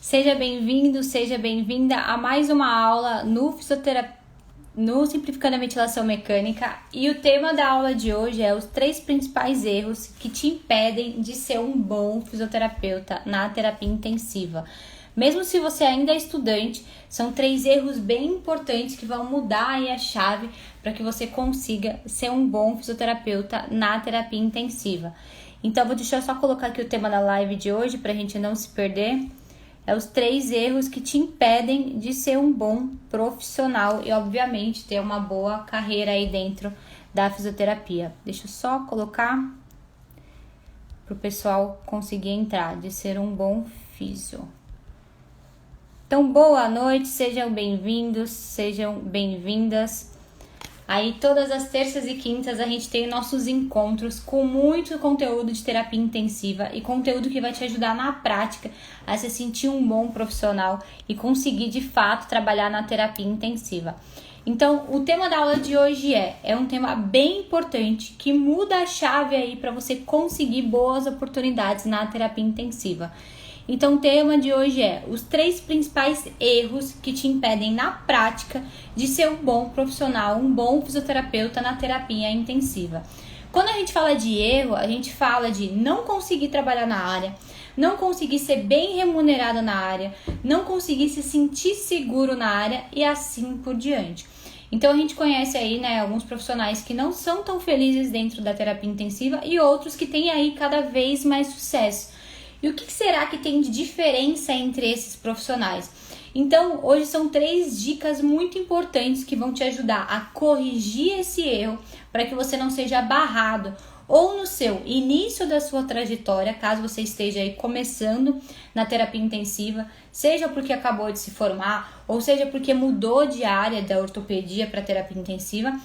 Seja bem-vindo, seja bem-vinda a mais uma aula no Simplificando a Ventilação Mecânica. E o tema da aula de hoje é os 3 principais erros que te impedem de ser um bom fisioterapeuta na terapia intensiva. Mesmo se você ainda é estudante, são 3 erros bem importantes que vão mudar aí a chave para que você consiga ser um bom fisioterapeuta na terapia intensiva. Então, deixa eu só colocar aqui o tema da live de hoje para a gente não se perder. É os 3 erros que te impedem de ser um bom profissional e, obviamente, ter uma boa carreira aí dentro da fisioterapia. Deixa eu só colocar para o pessoal conseguir entrar, de ser um bom físio. Então, boa noite, sejam bem-vindos, sejam bem-vindas. Aí, todas as terças e quintas, a gente tem nossos encontros com muito conteúdo de terapia intensiva e conteúdo que vai te ajudar na prática a se sentir um bom profissional e conseguir, de fato, trabalhar na terapia intensiva. Então, o tema da aula de hoje é um tema bem importante que muda a chave aí para você conseguir boas oportunidades na terapia intensiva. Então, o tema de hoje é os 3 principais erros que te impedem na prática de ser um bom profissional, um bom fisioterapeuta na terapia intensiva. Quando a gente fala de erro, a gente fala de não conseguir trabalhar na área, não conseguir ser bem remunerado na área, não conseguir se sentir seguro na área e assim por diante. Então, a gente conhece aí, alguns profissionais que não são tão felizes dentro da terapia intensiva e outros que têm aí cada vez mais sucesso. E o que será que tem de diferença entre esses profissionais? Então, hoje são 3 dicas muito importantes que vão te ajudar a corrigir esse erro para que você não seja barrado ou no seu início da sua trajetória, caso você esteja aí começando na terapia intensiva, seja porque acabou de se formar ou seja porque mudou de área da ortopedia para terapia intensiva.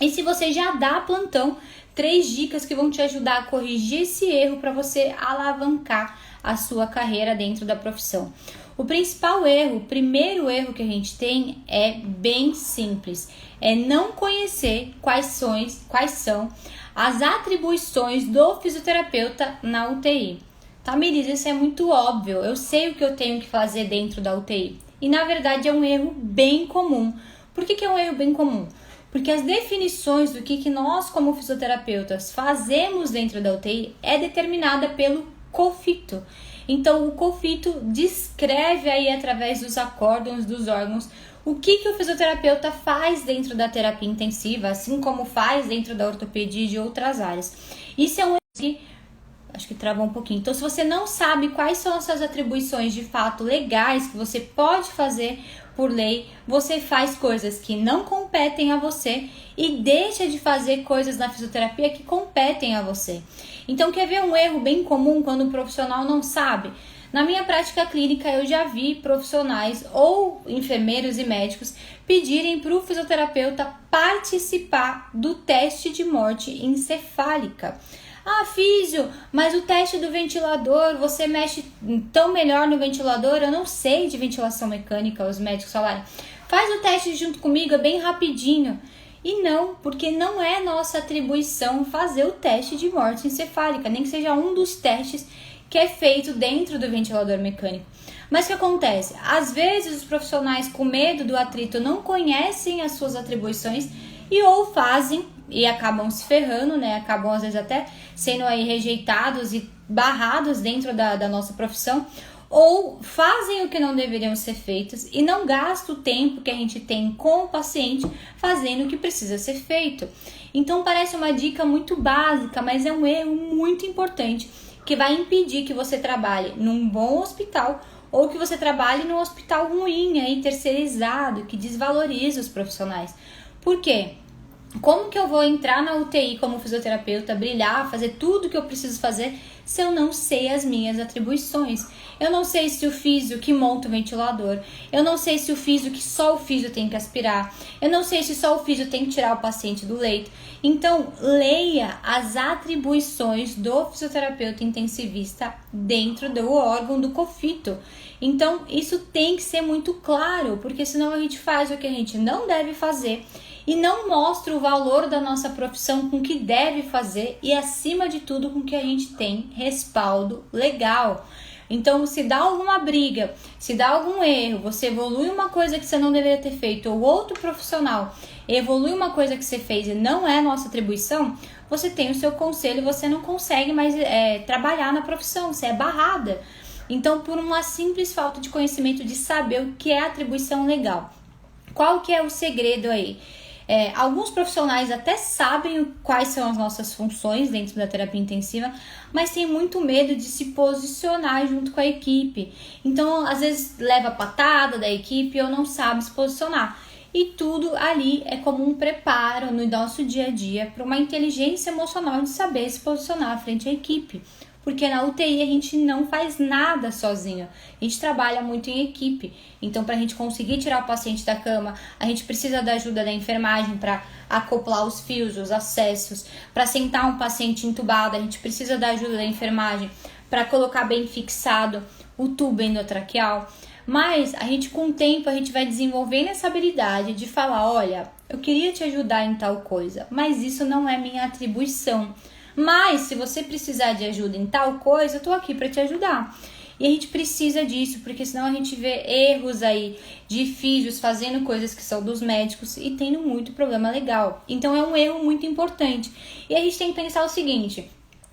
E se você já dá plantão, 3 dicas que vão te ajudar a corrigir esse erro para você alavancar a sua carreira dentro da profissão. O principal erro, o primeiro erro que a gente tem é bem simples, é não conhecer quais são as atribuições do fisioterapeuta na UTI. Tá, Miris, isso é muito óbvio, eu sei o que eu tenho que fazer dentro da UTI. E na verdade é um erro bem comum. Por que é um erro bem comum? Porque as definições do que nós, como fisioterapeutas, fazemos dentro da UTI é determinada pelo COFITO. Então, o COFITO descreve aí, através dos acórdãos dos órgãos, o que o fisioterapeuta faz dentro da terapia intensiva, assim como faz dentro da ortopedia e de outras áreas. Isso é um erro que acho que travou um pouquinho. Então, se você não sabe quais são as suas atribuições de fato legais que você pode fazer por lei, você faz coisas que não competem a você e deixa de fazer coisas na fisioterapia que competem a você. Então, quer ver um erro bem comum quando o profissional não sabe? Na minha prática clínica, eu já vi profissionais ou enfermeiros e médicos pedirem para o fisioterapeuta participar do teste de morte encefálica. Ah, físio, mas o teste do ventilador, você mexe tão melhor no ventilador, eu não sei de ventilação mecânica, os médicos falaram, faz o teste junto comigo, é bem rapidinho. E não, porque não é nossa atribuição fazer o teste de morte encefálica, nem que seja um dos testes que é feito dentro do ventilador mecânico. Mas o que acontece? Às vezes os profissionais com medo do atrito não conhecem as suas atribuições e ou fazem e acabam se ferrando, acabam às vezes até sendo aí rejeitados e barrados dentro da nossa profissão, ou fazem o que não deveriam ser feitos e não gastam o tempo que a gente tem com o paciente fazendo o que precisa ser feito. Então parece uma dica muito básica, mas é um erro muito importante que vai impedir que você trabalhe num bom hospital ou que você trabalhe num hospital ruim, aí, terceirizado, que desvaloriza os profissionais. Por quê? Como que eu vou entrar na UTI como fisioterapeuta, brilhar, fazer tudo que eu preciso fazer se eu não sei as minhas atribuições? Eu não sei se o físio que monta o ventilador, eu não sei se o físio que só o físio tem que aspirar, eu não sei se só o físio tem que tirar o paciente do leito. Então, leia as atribuições do fisioterapeuta intensivista dentro do órgão do COFITO. Então, isso tem que ser muito claro, porque senão a gente faz o que a gente não deve fazer e não mostra o valor da nossa profissão com o que deve fazer e, acima de tudo, com que a gente tem respaldo legal. Então, se dá alguma briga, se dá algum erro, você evolui uma coisa que você não deveria ter feito, ou outro profissional evolui uma coisa que você fez e não é nossa atribuição, você tem o seu conselho e você não consegue mais trabalhar na profissão, você é barrada. Então, por uma simples falta de conhecimento de saber o que é atribuição legal. Qual que é o segredo aí? Alguns profissionais até sabem quais são as nossas funções dentro da terapia intensiva, mas tem muito medo de se posicionar junto com a equipe. Então, às vezes, leva patada da equipe ou não sabe se posicionar. E tudo ali é como um preparo no nosso dia a dia para uma inteligência emocional de saber se posicionar frente à equipe. Porque na UTI a gente não faz nada sozinho, a gente trabalha muito em equipe. Então, para a gente conseguir tirar o paciente da cama, a gente precisa da ajuda da enfermagem para acoplar os fios, os acessos. Para sentar um paciente entubado, a gente precisa da ajuda da enfermagem para colocar bem fixado o tubo endotraqueal. Mas a gente, com o tempo, a gente vai desenvolvendo essa habilidade de falar, olha, eu queria te ajudar em tal coisa, mas isso não é minha atribuição. Mas se você precisar de ajuda em tal coisa, eu tô aqui para te ajudar. E a gente precisa disso, porque senão a gente vê erros aí de físios fazendo coisas que são dos médicos e tendo muito problema legal. Então é um erro muito importante. E a gente tem que pensar o seguinte: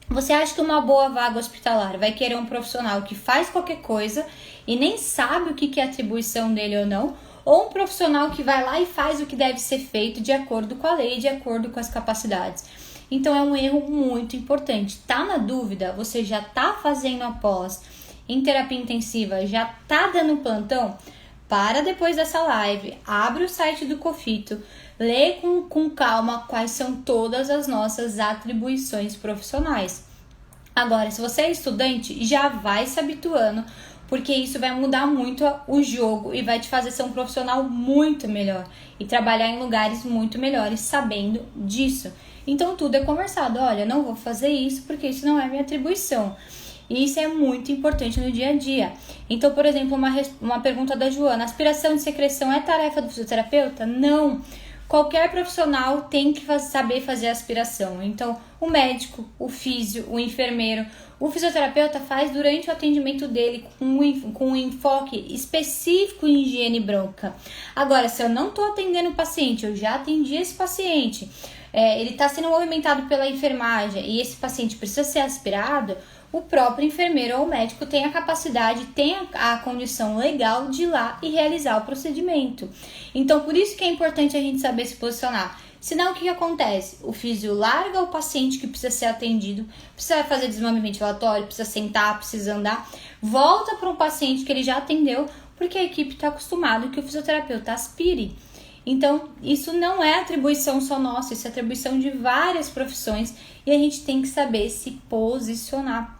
você acha que uma boa vaga hospitalar vai querer um profissional que faz qualquer coisa e nem sabe o que é atribuição dele ou não? Ou um profissional que vai lá e faz o que deve ser feito de acordo com a lei, de acordo com as capacidades? Então é um erro muito importante. Tá na dúvida? Você já tá fazendo a pós em terapia intensiva? Já tá dando plantão? Para depois dessa live, abre o site do COFITO, lê com calma quais são todas as nossas atribuições profissionais. Agora, se você é estudante, já vai se habituando, porque isso vai mudar muito o jogo e vai te fazer ser um profissional muito melhor e trabalhar em lugares muito melhores sabendo disso. Então tudo é conversado, olha, não vou fazer isso porque isso não é minha atribuição. E isso é muito importante no dia a dia. Então, por exemplo, uma pergunta da Joana: aspiração de secreção é tarefa do fisioterapeuta? Não. Qualquer profissional tem que saber fazer aspiração. Então, o médico, o físio, o enfermeiro, o fisioterapeuta faz durante o atendimento dele com um enfoque específico em higiene bronca. Agora, se eu não estou atendendo o paciente, eu já atendi esse paciente, ele está sendo movimentado pela enfermagem e esse paciente precisa ser aspirado, o próprio enfermeiro ou médico tem a capacidade, tem a condição legal de ir lá e realizar o procedimento. Então, por isso que é importante a gente saber se posicionar. Senão, o que acontece? O físio larga o paciente que precisa ser atendido, precisa fazer desmame ventilatório, precisa sentar, precisa andar, volta para um paciente que ele já atendeu, porque a equipe está acostumada que o fisioterapeuta aspire. Então, isso não é atribuição só nossa, isso é atribuição de várias profissões e a gente tem que saber se posicionar.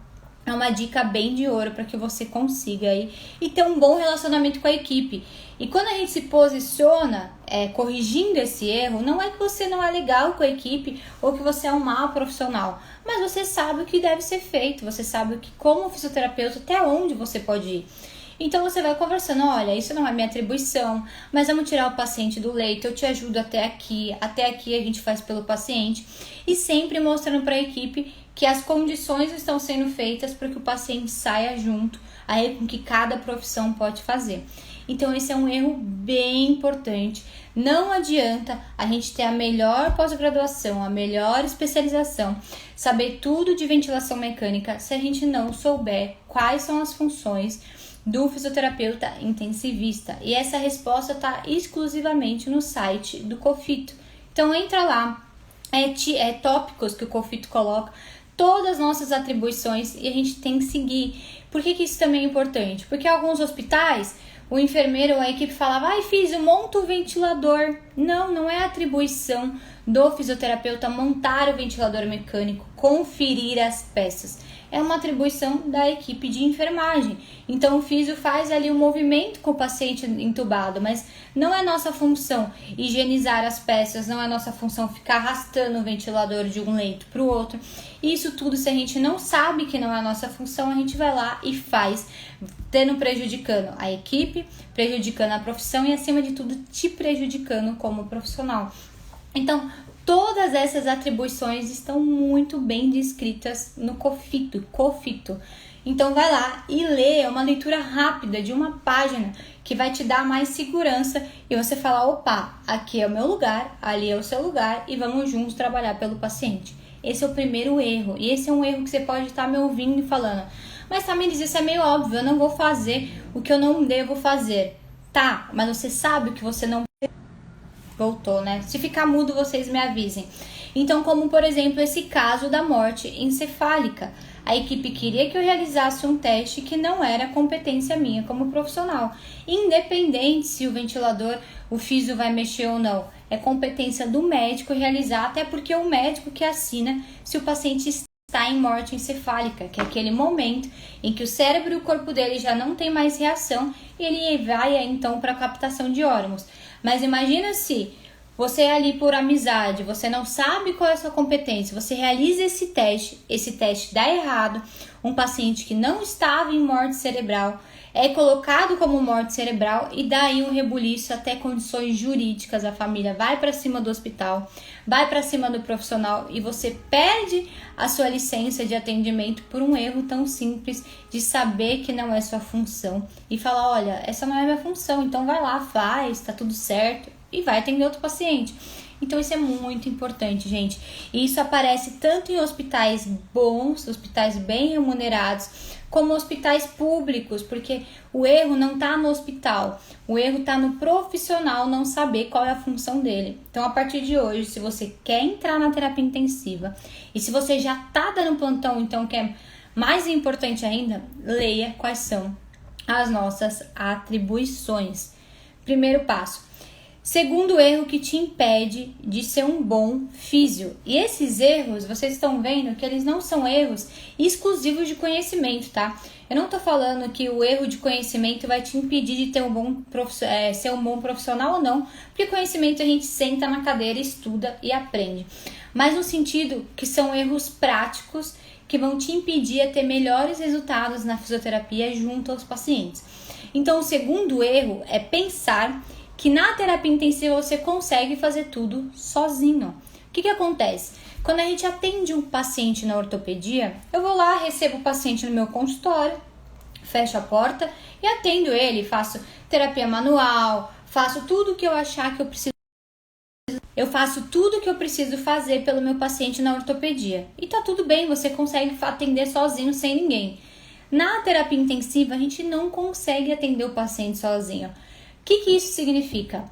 É uma dica bem de ouro para que você consiga aí e ter um bom relacionamento com a equipe. E quando a gente se posiciona corrigindo esse erro, não é que você não é legal com a equipe ou que você é um mau profissional, mas você sabe o que deve ser feito, você sabe como fisioterapeuta até onde você pode ir. Então você vai conversando, olha, isso não é minha atribuição, mas vamos tirar o paciente do leito, eu te ajudo até aqui a gente faz pelo paciente. E sempre mostrando para a equipe que as condições estão sendo feitas para que o paciente saia junto aí com que cada profissão pode fazer. Então esse é um erro bem importante. Não adianta a gente ter a melhor pós-graduação, a melhor especialização, saber tudo de ventilação mecânica se a gente não souber quais são as funções do fisioterapeuta intensivista. E essa resposta está exclusivamente no site do COFITO. Então entra lá, tópicos que o COFITO coloca, todas as nossas atribuições e a gente tem que seguir. Por que isso também é importante? Porque alguns hospitais, o enfermeiro ou a equipe falava, físio, monta o ventilador. Não é atribuição do fisioterapeuta montar o ventilador mecânico, conferir as peças. É uma atribuição da equipe de enfermagem. Então o físio faz ali um movimento com o paciente entubado, mas não é nossa função higienizar as peças, não é nossa função ficar arrastando o ventilador de um leito para o outro. Isso tudo, se a gente não sabe que não é a nossa função, a gente vai lá e faz, prejudicando a equipe, prejudicando a profissão e, acima de tudo, te prejudicando como profissional. Então, todas essas atribuições estão muito bem descritas no COFITO. Então vai lá e lê, é uma leitura rápida de uma página que vai te dar mais segurança e você falar, opa, aqui é o meu lugar, ali é o seu lugar e vamos juntos trabalhar pelo paciente. Esse é o primeiro erro e esse é um erro que você pode estar me ouvindo e falando, mas Tamires, isso é meio óbvio, eu não vou fazer o que eu não devo fazer. Tá, mas você sabe o que você não... Voltou, né? Se ficar mudo, vocês me avisem. Então, como por exemplo, esse caso da morte encefálica. A equipe queria que eu realizasse um teste que não era competência minha como profissional. Independente se o ventilador, o físio vai mexer ou não. É competência do médico realizar, até porque é o médico que assina se o paciente está em morte encefálica, que é aquele momento em que o cérebro e o corpo dele já não tem mais reação e ele vai então para a captação de órgãos. Mas imagina se você é ali por amizade, você não sabe qual é a sua competência, você realiza esse teste dá errado, um paciente que não estava em morte cerebral é colocado como morte cerebral e daí um rebuliço até condições jurídicas, a família vai para cima do hospital, vai para cima do profissional e você perde a sua licença de atendimento por um erro tão simples de saber que não é sua função e falar, olha, essa não é minha função, então vai lá, faz, tá tudo certo e vai atender outro paciente. Então isso é muito importante, gente. E isso aparece tanto em hospitais bons, hospitais bem remunerados, como hospitais públicos, porque o erro não está no hospital, o erro está no profissional não saber qual é a função dele. Então, a partir de hoje, se você quer entrar na terapia intensiva e se você já está dando plantão, então que é mais importante ainda, leia quais são as nossas atribuições. Primeiro passo. Segundo erro que te impede de ser um bom físio. E esses erros, vocês estão vendo que eles não são erros exclusivos de conhecimento, tá? Eu não tô falando que o erro de conhecimento vai te impedir de ter ser um bom profissional ou não, porque conhecimento a gente senta na cadeira, estuda e aprende. Mas no sentido que são erros práticos que vão te impedir a ter melhores resultados na fisioterapia junto aos pacientes. Então, o segundo erro é pensar que na terapia intensiva você consegue fazer tudo sozinho. O que acontece? Quando a gente atende um paciente na ortopedia, eu vou lá, recebo o paciente no meu consultório, fecho a porta e atendo ele, faço terapia manual, faço tudo que eu achar que eu preciso. Eu faço tudo que eu preciso fazer pelo meu paciente na ortopedia. E tá tudo bem, você consegue atender sozinho, sem ninguém. Na terapia intensiva, a gente não consegue atender o paciente sozinho. O que isso significa?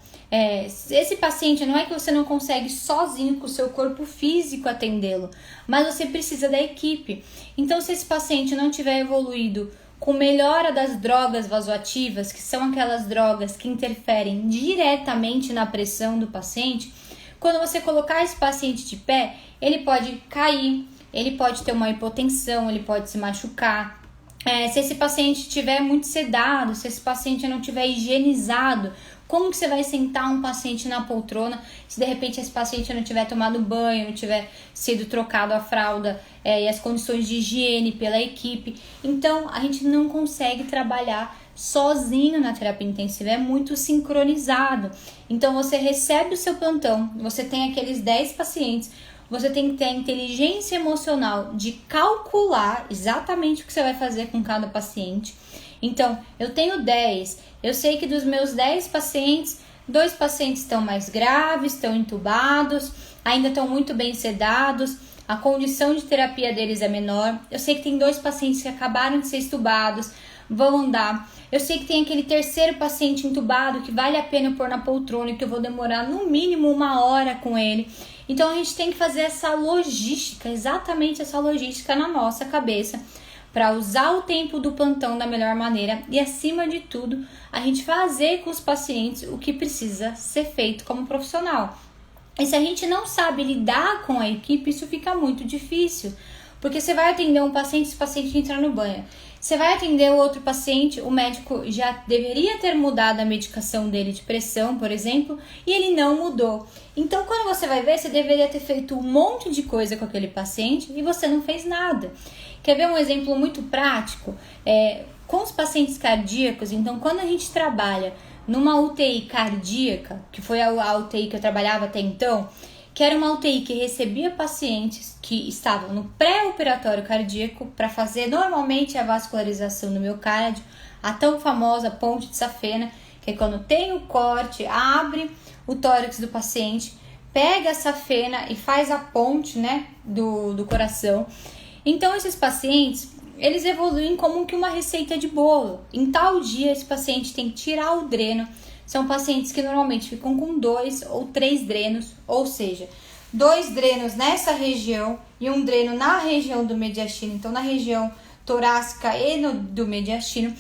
Esse paciente não é que você não consegue sozinho com o seu corpo físico atendê-lo, mas você precisa da equipe. Então, se esse paciente não tiver evoluído com melhora das drogas vasoativas, que são aquelas drogas que interferem diretamente na pressão do paciente, quando você colocar esse paciente de pé, ele pode cair, ele pode ter uma hipotensão, ele pode se machucar. Se esse paciente estiver muito sedado, se esse paciente não estiver higienizado, como que você vai sentar um paciente na poltrona se de repente esse paciente não tiver tomado banho, não tiver sido trocado a fralda e as condições de higiene pela equipe? Então, a gente não consegue trabalhar sozinho na terapia intensiva, é muito sincronizado. Então, você recebe o seu plantão, você tem aqueles 10 pacientes, você tem que ter a inteligência emocional de calcular exatamente o que você vai fazer com cada paciente. Então, eu tenho 10, eu sei que dos meus 10 pacientes, 2 pacientes estão mais graves, estão entubados, ainda estão muito bem sedados, a condição de terapia deles é menor. Eu sei que tem 2 pacientes que acabaram de ser entubados, vão andar. Eu sei que tem aquele terceiro paciente entubado que vale a pena eu pôr na poltrona e que eu vou demorar no mínimo 1 hora com ele. Então a gente tem que fazer essa logística, exatamente essa logística na nossa cabeça, para usar o tempo do plantão da melhor maneira e, acima de tudo, a gente fazer com os pacientes o que precisa ser feito como profissional. E se a gente não sabe lidar com a equipe, isso fica muito difícil, porque você vai atender um paciente, esse paciente entra no banho. Você vai atender o outro paciente, o médico já deveria ter mudado a medicação dele de pressão, por exemplo, e ele não mudou. Então, quando você vai ver, você deveria ter feito um monte de coisa com aquele paciente e você não fez nada. Quer ver um exemplo muito prático? Com os pacientes cardíacos, então, quando a gente trabalha numa UTI cardíaca, que foi a UTI que eu trabalhava até então, que era uma UTI que recebia pacientes que estavam no pré-operatório cardíaco para fazer normalmente a vascularização do miocárdio, a tão famosa ponte de safena, que é quando tem o corte, abre o tórax do paciente, pega a safena e faz a ponte, né, do coração. Então, esses pacientes, eles evoluem como que uma receita de bolo. Em tal dia, esse paciente tem que tirar o dreno. São pacientes que normalmente ficam com 2 ou 3 drenos, ou seja, 2 drenos nessa região e um dreno na região do mediastino, então na região torácica e do mediastino.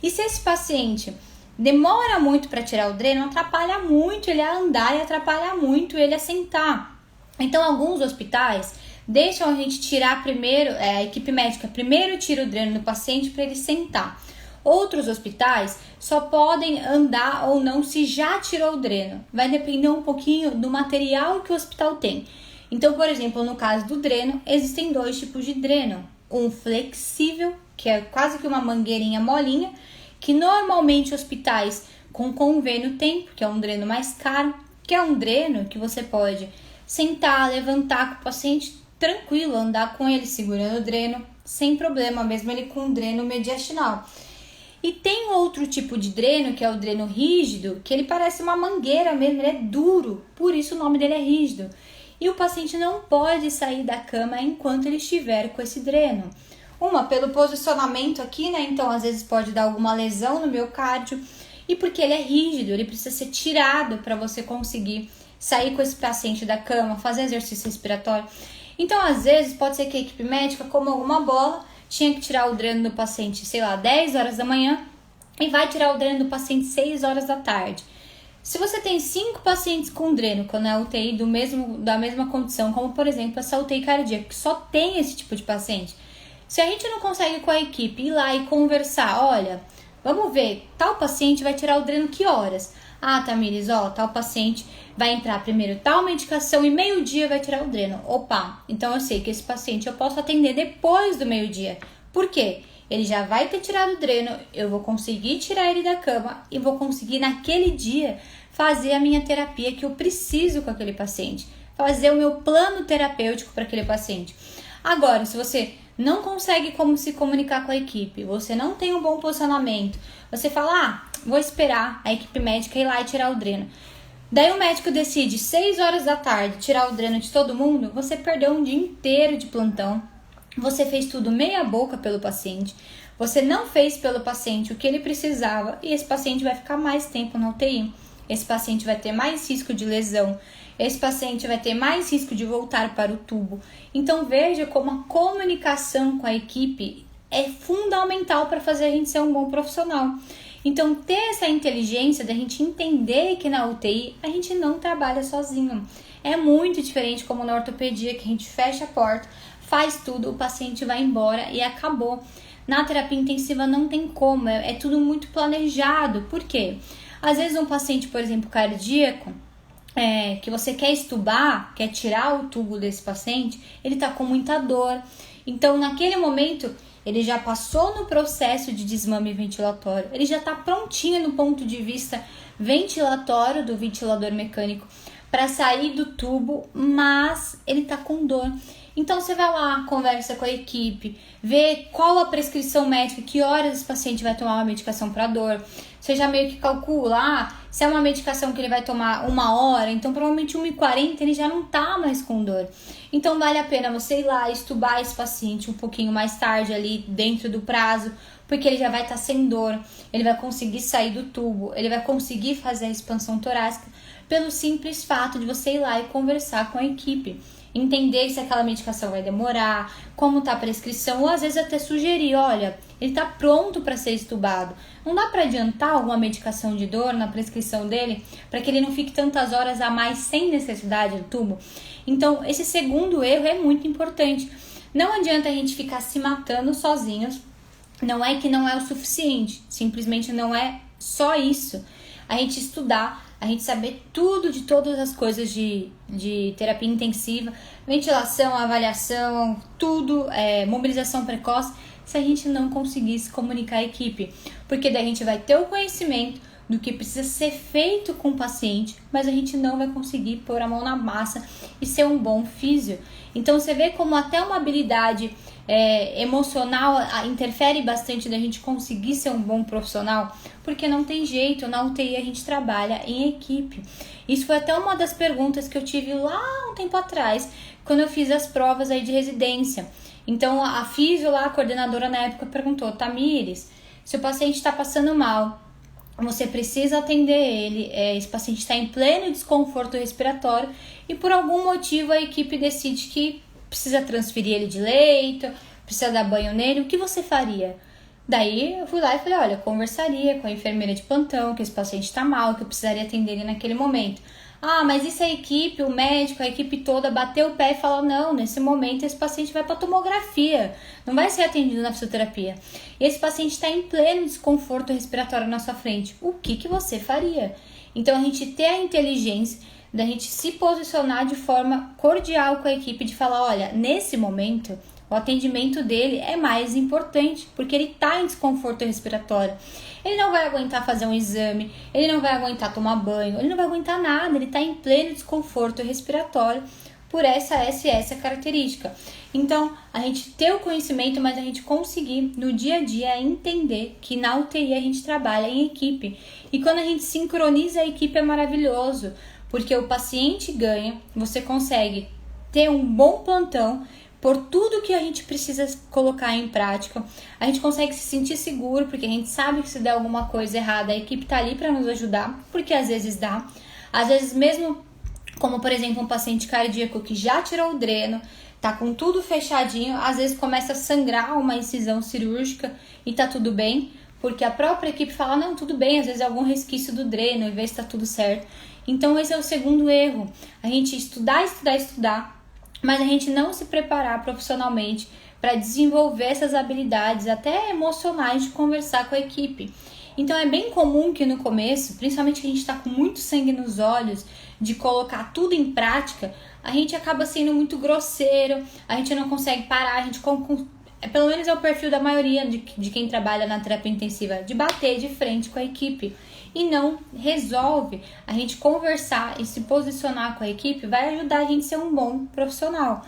E se esse paciente demora muito para tirar o dreno, atrapalha muito ele a andar e atrapalha muito ele a sentar. Então, alguns hospitais deixam a gente tirar primeiro, a equipe médica primeiro tira o dreno do paciente para ele sentar. Outros hospitais só podem andar ou não se já tirou o dreno. Vai depender um pouquinho do material que o hospital tem. Então, por exemplo, no caso do dreno, existem 2 tipos de dreno. Um flexível, que é quase que uma mangueirinha molinha, que normalmente hospitais com convênio têm, porque é um dreno mais caro, que é um dreno que você pode sentar, levantar com o paciente tranquilo, andar com ele segurando o dreno, sem problema, mesmo ele com um dreno mediastinal. E tem outro tipo de dreno, que é o dreno rígido, que ele parece uma mangueira mesmo, ele é duro, por isso o nome dele é rígido. E o paciente não pode sair da cama enquanto ele estiver com esse dreno. Pelo posicionamento aqui, né? Então, às vezes pode dar alguma lesão no miocárdio. E porque ele é rígido, ele precisa ser tirado para você conseguir sair com esse paciente da cama, fazer exercício respiratório. Então, às vezes, pode ser que a equipe médica, como alguma bola, tinha que tirar o dreno do paciente, 10 horas da manhã e vai tirar o dreno do paciente 6 horas da tarde. Se você tem 5 pacientes com dreno, quando é UTI da mesma condição, como por exemplo essa UTI cardíaca, que só tem esse tipo de paciente, se a gente não consegue com a equipe ir lá e conversar, olha, vamos ver, tal paciente vai tirar o dreno que horas? Ah, Tamires, tal paciente vai entrar primeiro tal medicação e meio-dia vai tirar o dreno. Opa, então eu sei que esse paciente eu posso atender depois do meio-dia. Por quê? Ele já vai ter tirado o dreno, eu vou conseguir tirar ele da cama e vou conseguir naquele dia fazer a minha terapia que eu preciso com aquele paciente. Fazer o meu plano terapêutico para aquele paciente. Agora, se você não consegue como se comunicar com a equipe, você não tem um bom posicionamento, você fala, vou esperar a equipe médica ir lá e tirar o dreno. Daí o médico decide 6 horas da tarde tirar o dreno de todo mundo, você perdeu um dia inteiro de plantão, você fez tudo meia boca pelo paciente, você não fez pelo paciente o que ele precisava e esse paciente vai ficar mais tempo na UTI. Esse paciente vai ter mais risco de lesão, esse paciente vai ter mais risco de voltar para o tubo. Então veja como a comunicação com a equipe é fundamental para fazer a gente ser um bom profissional. Então ter essa inteligência da gente entender que na UTI a gente não trabalha sozinho. É muito diferente como na ortopedia, que a gente fecha a porta, faz tudo, o paciente vai embora e acabou. Na terapia intensiva não tem como, é tudo muito planejado. Por quê? Às vezes um paciente, por exemplo, cardíaco, que você quer estubar, quer tirar o tubo desse paciente, ele está com muita dor. Então, naquele momento, ele já passou no processo de desmame ventilatório, ele já está prontinho no ponto de vista ventilatório do ventilador mecânico para sair do tubo, mas ele está com dor. Então, você vai lá, conversa com a equipe, vê qual a prescrição médica, que horas esse paciente vai tomar uma medicação para dor. Você já meio que calcula, se é uma medicação que ele vai tomar 1 hora, então provavelmente 1h40 ele já não tá mais com dor. Então vale a pena você ir lá estubar esse paciente um pouquinho mais tarde ali dentro do prazo, porque ele já vai estar sem dor, ele vai conseguir sair do tubo, ele vai conseguir fazer a expansão torácica pelo simples fato de você ir lá e conversar com a equipe. Entender se aquela medicação vai demorar, como tá a prescrição, ou às vezes até sugerir, olha, ele tá pronto para ser estubado. Não dá para adiantar alguma medicação de dor na prescrição dele, para que ele não fique tantas horas a mais sem necessidade do tubo. Então, esse segundo erro é muito importante. Não adianta a gente ficar se matando sozinhos, não é que não é o suficiente, simplesmente não é só isso. A gente estudar, a gente saber tudo de todas as coisas de terapia intensiva, ventilação, avaliação, tudo, mobilização precoce, se a gente não conseguir se comunicar a equipe. Porque daí a gente vai ter o conhecimento, do que precisa ser feito com o paciente, mas a gente não vai conseguir pôr a mão na massa e ser um bom físio. Então você vê como até uma habilidade emocional interfere bastante da gente conseguir ser um bom profissional, porque não tem jeito, na UTI a gente trabalha em equipe. Isso foi até uma das perguntas que eu tive lá um tempo atrás, quando eu fiz as provas aí de residência. Então a físio lá, a coordenadora na época perguntou: Tamires, se o paciente está passando mal, você precisa atender ele, esse paciente está em pleno desconforto respiratório e por algum motivo a equipe decide que precisa transferir ele de leito, precisa dar banho nele, o que você faria? Daí eu fui lá e falei: olha, conversaria com a enfermeira de plantão, que esse paciente está mal, que eu precisaria atender ele naquele momento. Ah, mas e se a equipe, o médico, a equipe toda bateu o pé e falou: não, nesse momento esse paciente vai para tomografia, não vai ser atendido na fisioterapia. E esse paciente está em pleno desconforto respiratório na sua frente. O que você faria? Então a gente ter a inteligência da gente se posicionar de forma cordial com a equipe, de falar: olha, nesse momento o atendimento dele é mais importante, porque ele está em desconforto respiratório. Ele não vai aguentar fazer um exame, ele não vai aguentar tomar banho, ele não vai aguentar nada, ele está em pleno desconforto respiratório por essa característica. Então, a gente ter o conhecimento, mas a gente conseguir no dia a dia entender que na UTI a gente trabalha em equipe. E quando a gente sincroniza a equipe é maravilhoso, porque o paciente ganha, você consegue ter um bom plantão, por tudo que a gente precisa colocar em prática, a gente consegue se sentir seguro, porque a gente sabe que se der alguma coisa errada, a equipe tá ali para nos ajudar, porque às vezes dá. Às vezes mesmo, como por exemplo um paciente cardíaco que já tirou o dreno, tá com tudo fechadinho, às vezes começa a sangrar uma incisão cirúrgica e tá tudo bem, porque a própria equipe fala: não, tudo bem, às vezes é algum resquício do dreno e vê se tá tudo certo. Então esse é o segundo erro, a gente estudar, mas a gente não se preparar profissionalmente para desenvolver essas habilidades, até emocionais, de conversar com a equipe. Então é bem comum que no começo, principalmente que a gente está com muito sangue nos olhos, de colocar tudo em prática, a gente acaba sendo muito grosseiro, a gente não consegue parar, a gente pelo menos é o perfil da maioria de quem trabalha na terapia intensiva, de bater de frente com a equipe. E não resolve. A gente conversar e se posicionar com a equipe vai ajudar a gente a ser um bom profissional.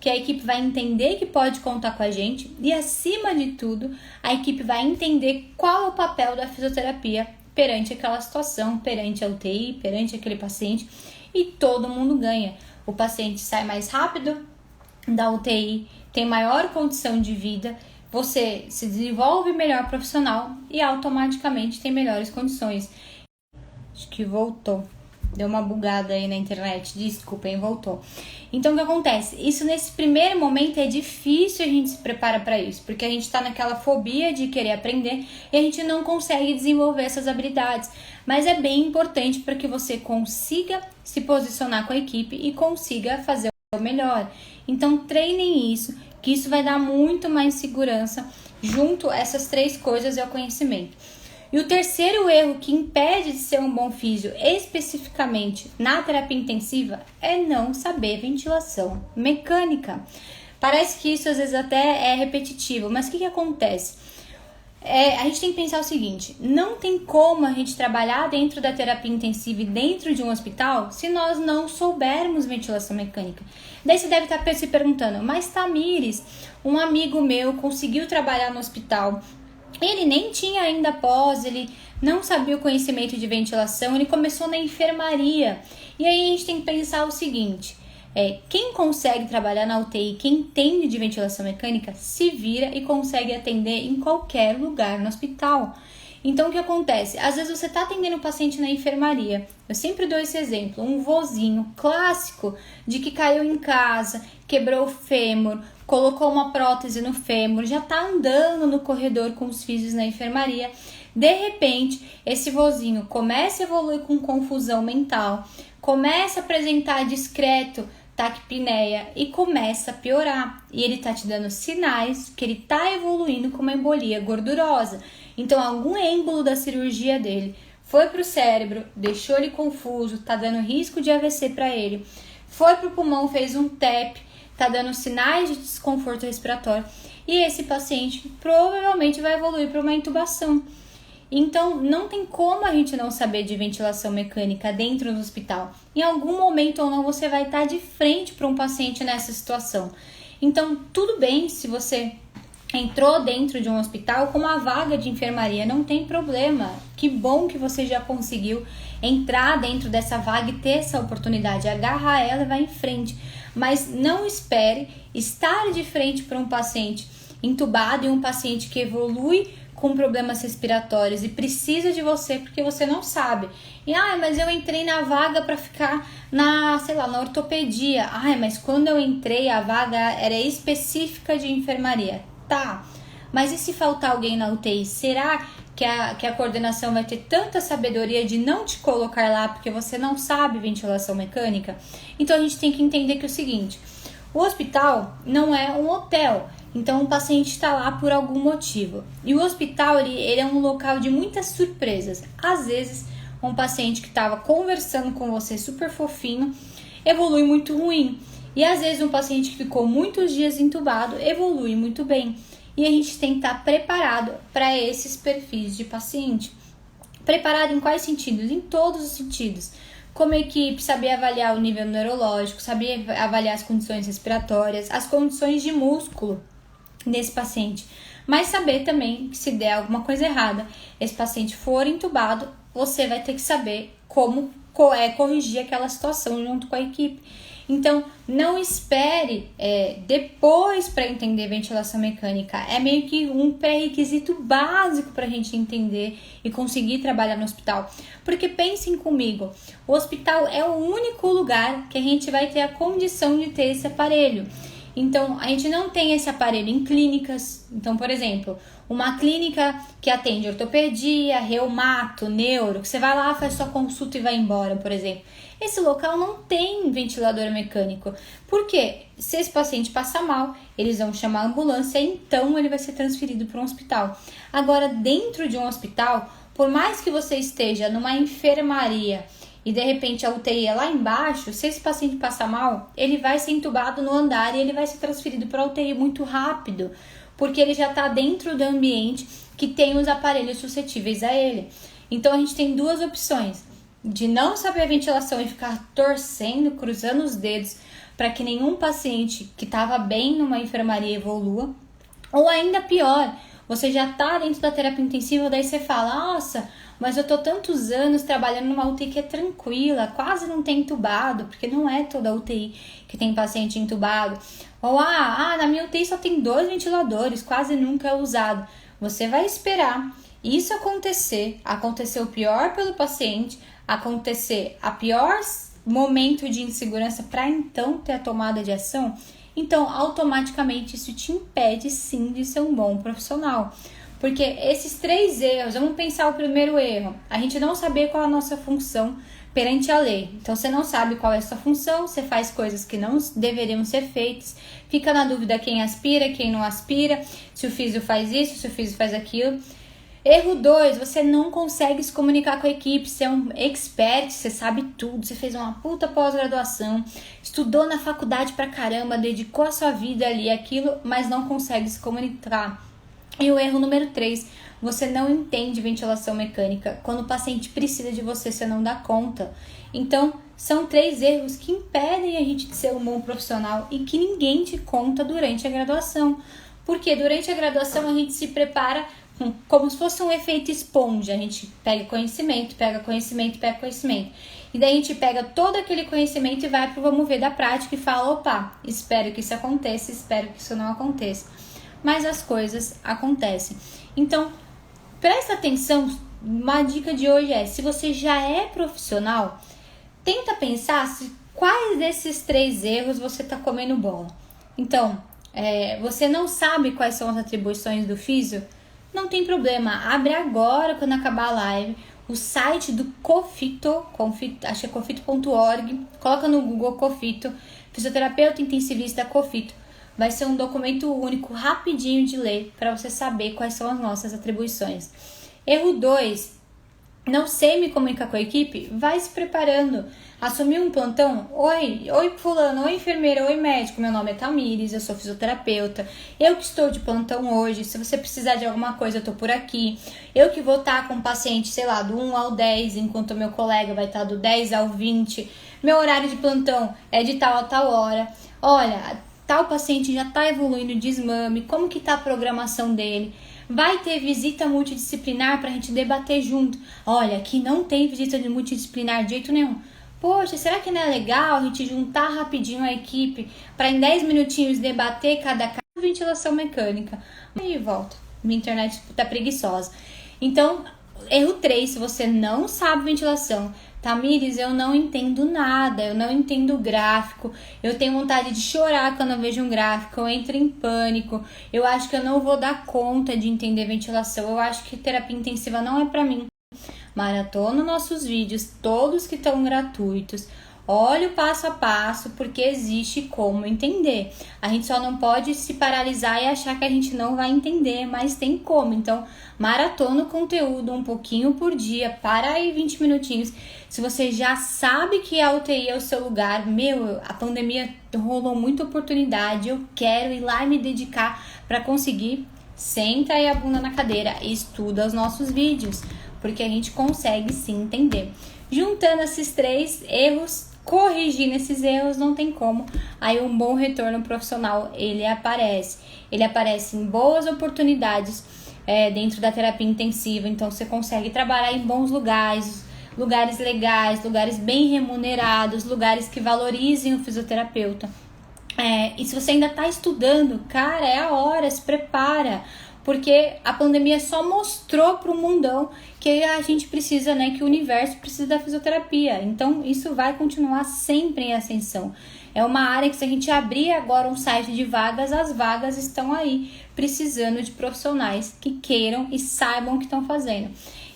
Que a equipe vai entender que pode contar com a gente e, acima de tudo, a equipe vai entender qual é o papel da fisioterapia perante aquela situação, perante a UTI, perante aquele paciente, e todo mundo ganha. O paciente sai mais rápido da UTI, tem maior condição de vida, você se desenvolve melhor profissional e automaticamente tem melhores condições. Acho que voltou. Deu uma bugada aí na internet. Desculpem, voltou. Então o que acontece? Isso nesse primeiro momento é difícil a gente se preparar para isso, porque a gente está naquela fobia de querer aprender e a gente não consegue desenvolver essas habilidades. Mas é bem importante para que você consiga se posicionar com a equipe e consiga fazer o melhor. Então treinem isso, que isso vai dar muito mais segurança junto a essas três coisas é o conhecimento. E o terceiro erro que impede de ser um bom físio, especificamente na terapia intensiva, é não saber ventilação mecânica. Parece que isso às vezes até é repetitivo, mas o que acontece? A gente tem que pensar o seguinte: não tem como a gente trabalhar dentro da terapia intensiva e dentro de um hospital se nós não soubermos ventilação mecânica. Daí você deve estar se perguntando: mas Tamires, um amigo meu conseguiu trabalhar no hospital, ele nem tinha ainda pós, ele não sabia o conhecimento de ventilação, ele começou na enfermaria. E aí a gente tem que pensar o seguinte: quem consegue trabalhar na UTI, quem entende de ventilação mecânica, se vira e consegue atender em qualquer lugar no hospital. Então o que acontece? Às vezes você está atendendo o paciente na enfermaria. Eu sempre dou esse exemplo, um vozinho clássico de que caiu em casa, quebrou o fêmur, colocou uma prótese no fêmur, já está andando no corredor com os físios na enfermaria. De repente, esse vozinho começa a evoluir com confusão mental, começa a apresentar discreto taquipneia e começa a piorar. E ele tá te dando sinais que ele tá evoluindo com uma embolia gordurosa. Então, algum êmbolo da cirurgia dele foi pro cérebro, deixou ele confuso, tá dando risco de AVC para ele. Foi pro pulmão, fez um TEP, tá dando sinais de desconforto respiratório. E esse paciente provavelmente vai evoluir para uma intubação. Então, não tem como a gente não saber de ventilação mecânica dentro do hospital. Em algum momento ou não, você vai estar de frente para um paciente nessa situação. Então, tudo bem se você entrou dentro de um hospital com uma vaga de enfermaria, não tem problema. Que bom que você já conseguiu entrar dentro dessa vaga e ter essa oportunidade. Agarra ela e vai em frente. Mas não espere estar de frente para um paciente entubado e um paciente que evolui com problemas respiratórios e precisa de você porque você não sabe. E, mas eu entrei na vaga para ficar na ortopedia. Mas quando eu entrei, a vaga era específica de enfermaria. Tá, mas e se faltar alguém na UTI? Será que a coordenação vai ter tanta sabedoria de não te colocar lá porque você não sabe ventilação mecânica? Então a gente tem que entender que é o seguinte: o hospital não é um hotel. Então o paciente está lá por algum motivo. E o hospital ele é um local de muitas surpresas. Às vezes, um paciente que estava conversando com você super fofinho evolui muito ruim. E às vezes um paciente que ficou muitos dias entubado evolui muito bem. E a gente tem que estar preparado para esses perfis de paciente. Preparado em quais sentidos? Em todos os sentidos. Como equipe, saber avaliar o nível neurológico, saber avaliar as condições respiratórias, as condições de músculo desse paciente. Mas saber também que se der alguma coisa errada, esse paciente for entubado, você vai ter que saber como corrigir aquela situação junto com a equipe. Então, não espere depois para entender ventilação mecânica. É meio que um pré-requisito básico para a gente entender e conseguir trabalhar no hospital. Porque pensem comigo, o hospital é o único lugar que a gente vai ter a condição de ter esse aparelho. Então, a gente não tem esse aparelho em clínicas. Então, por exemplo, uma clínica que atende ortopedia, reumato, neuro, que você vai lá, faz sua consulta e vai embora, por exemplo. Esse local não tem ventilador mecânico. Por quê? Se esse paciente passar mal, eles vão chamar a ambulância e então ele vai ser transferido para um hospital. Agora, dentro de um hospital, por mais que você esteja numa enfermaria e de repente a UTI é lá embaixo, se esse paciente passar mal, ele vai ser entubado no andar e ele vai ser transferido para a UTI muito rápido, porque ele já está dentro do ambiente que tem os aparelhos suscetíveis a ele. Então a gente tem duas opções: de não saber a ventilação e ficar torcendo, cruzando os dedos para que nenhum paciente que estava bem numa enfermaria evolua, ou ainda pior, você já está dentro da terapia intensiva, daí você fala: nossa, mas eu tô tantos anos trabalhando numa UTI que é tranquila, quase não tem entubado, porque não é toda UTI que tem paciente entubado. Ou, na minha UTI só tem 2 ventiladores, quase nunca é usado. Você vai esperar isso acontecer o pior pelo paciente, acontecer a pior momento de insegurança para então ter a tomada de ação. Então, automaticamente isso te impede sim de ser um bom profissional. Porque esses 3 erros, vamos pensar o primeiro erro: a gente não saber qual é a nossa função perante a lei. Então você não sabe qual é a sua função, você faz coisas que não deveriam ser feitas, fica na dúvida quem aspira, quem não aspira, se o físio faz isso, se o físio faz aquilo. Erro 2, você não consegue se comunicar com a equipe, você é um expert, você sabe tudo, você fez uma puta pós-graduação, estudou na faculdade pra caramba, dedicou a sua vida ali àquilo, mas não consegue se comunicar. E o erro número 3, você não entende ventilação mecânica. Quando o paciente precisa de você, você não dá conta. Então, são 3 erros que impedem a gente de ser um bom profissional e que ninguém te conta durante a graduação. Porque durante a graduação a gente se prepara como se fosse um efeito esponja. A gente pega conhecimento. E daí a gente pega todo aquele conhecimento e vai pro vamos ver da prática e fala: opa, espero que isso aconteça, espero que isso não aconteça. Mas as coisas acontecem. Então, presta atenção. Uma dica de hoje é: se você já é profissional, tenta pensar quais desses 3 erros você está comendo bola. Então, você não sabe quais são as atribuições do físio? Não tem problema, abre agora, quando acabar a live, o site do Cofito, acho que é cofito.org, coloca no Google Cofito, fisioterapeuta intensivista Cofito. Vai ser um documento único, rapidinho de ler, para você saber quais são as nossas atribuições. Erro 2, não sei me comunicar com a equipe, vai se preparando. Assumir um plantão? Oi fulano, oi enfermeira, oi médico, meu nome é Tamires, eu sou fisioterapeuta, eu que estou de plantão hoje, se você precisar de alguma coisa eu tô por aqui, eu que vou estar com o paciente, sei lá, do 1 ao 10, enquanto o meu colega vai estar do 10 ao 20, meu horário de plantão é de tal a tal hora, olha, tal paciente já está evoluindo de desmame, como que tá a programação dele? Vai ter visita multidisciplinar para a gente debater junto. Olha, aqui não tem visita multidisciplinar de jeito nenhum. Poxa, será que não é legal a gente juntar rapidinho a equipe para em 10 minutinhos debater cada caso de ventilação mecânica? E volta. Minha internet tá preguiçosa. Então, erro 3, se você não sabe ventilação, Tamires, eu não entendo nada, eu não entendo gráfico, eu tenho vontade de chorar quando eu vejo um gráfico, eu entro em pânico, eu acho que eu não vou dar conta de entender ventilação, eu acho que terapia intensiva não é pra mim. Maratona nossos vídeos, todos que estão gratuitos. Olha o passo a passo, porque existe como entender. A gente só não pode se paralisar e achar que a gente não vai entender, mas tem como. Então, maratona o conteúdo um pouquinho por dia, para aí 20 minutinhos. Se você já sabe que a UTI é o seu lugar, a pandemia rolou muita oportunidade, eu quero ir lá e me dedicar para conseguir, senta aí a bunda na cadeira e estuda os nossos vídeos, porque a gente consegue sim entender. Juntando esses 3 erros, corrigindo esses erros, não tem como. Aí um bom retorno profissional, ele aparece em boas oportunidades dentro da terapia intensiva, então você consegue trabalhar em bons lugares legais, lugares bem remunerados, lugares que valorizem o fisioterapeuta. E se você ainda está estudando, cara, é a hora, se prepara, porque a pandemia só mostrou para o mundão que a gente precisa, que o universo precisa da fisioterapia. Então, isso vai continuar sempre em ascensão. É uma área que, se a gente abrir agora um site de vagas, as vagas estão aí precisando de profissionais que queiram e saibam o que estão fazendo.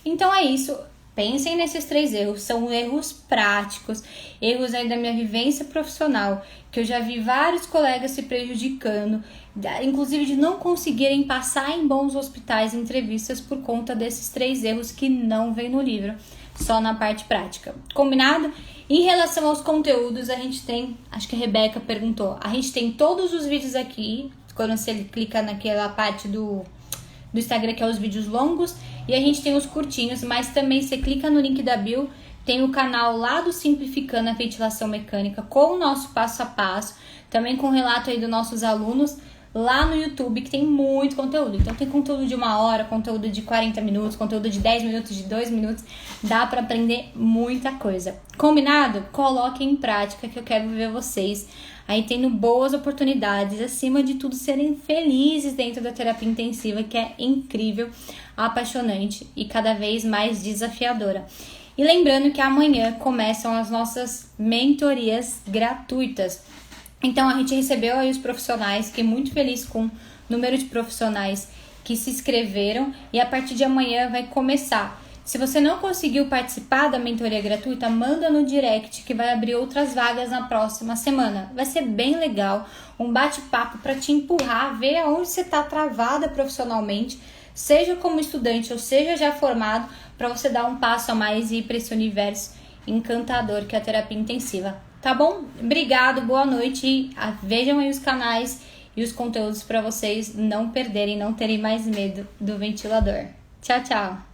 Então, é isso. Pensem nesses 3 erros, são erros práticos, erros aí da minha vivência profissional, que eu já vi vários colegas se prejudicando, inclusive de não conseguirem passar em bons hospitais em entrevistas por conta desses 3 erros que não vem no livro, só na parte prática. Combinado? Em relação aos conteúdos, a gente tem, acho que a Rebeca perguntou, a gente tem todos os vídeos aqui, quando você clica naquela parte do Instagram, que é os vídeos longos, e a gente tem os curtinhos, mas também você clica no link da bio, tem o canal lá do Simplificando a Ventilação Mecânica com o nosso passo a passo, também com o relato aí dos nossos alunos, lá no YouTube, que tem muito conteúdo. Então tem conteúdo de 1 hora, conteúdo de 40 minutos, conteúdo de 10 minutos, de 2 minutos, dá pra aprender muita coisa. Combinado? Coloquem em prática, que eu quero ver vocês aí tendo boas oportunidades, acima de tudo serem felizes dentro da terapia intensiva, que é incrível, apaixonante e cada vez mais desafiadora. E lembrando que amanhã começam as nossas mentorias gratuitas. Então a gente recebeu aí os profissionais, fiquei muito feliz com o número de profissionais que se inscreveram e a partir de amanhã vai começar. Se você não conseguiu participar da mentoria gratuita, manda no direct que vai abrir outras vagas na próxima semana. Vai ser bem legal, um bate-papo para te empurrar, ver aonde você está travada profissionalmente, seja como estudante ou seja já formado, para você dar um passo a mais e ir para esse universo encantador que é a terapia intensiva. Tá bom? Obrigado, boa noite e vejam aí os canais e os conteúdos para vocês não perderem, não terem mais medo do ventilador. Tchau, tchau!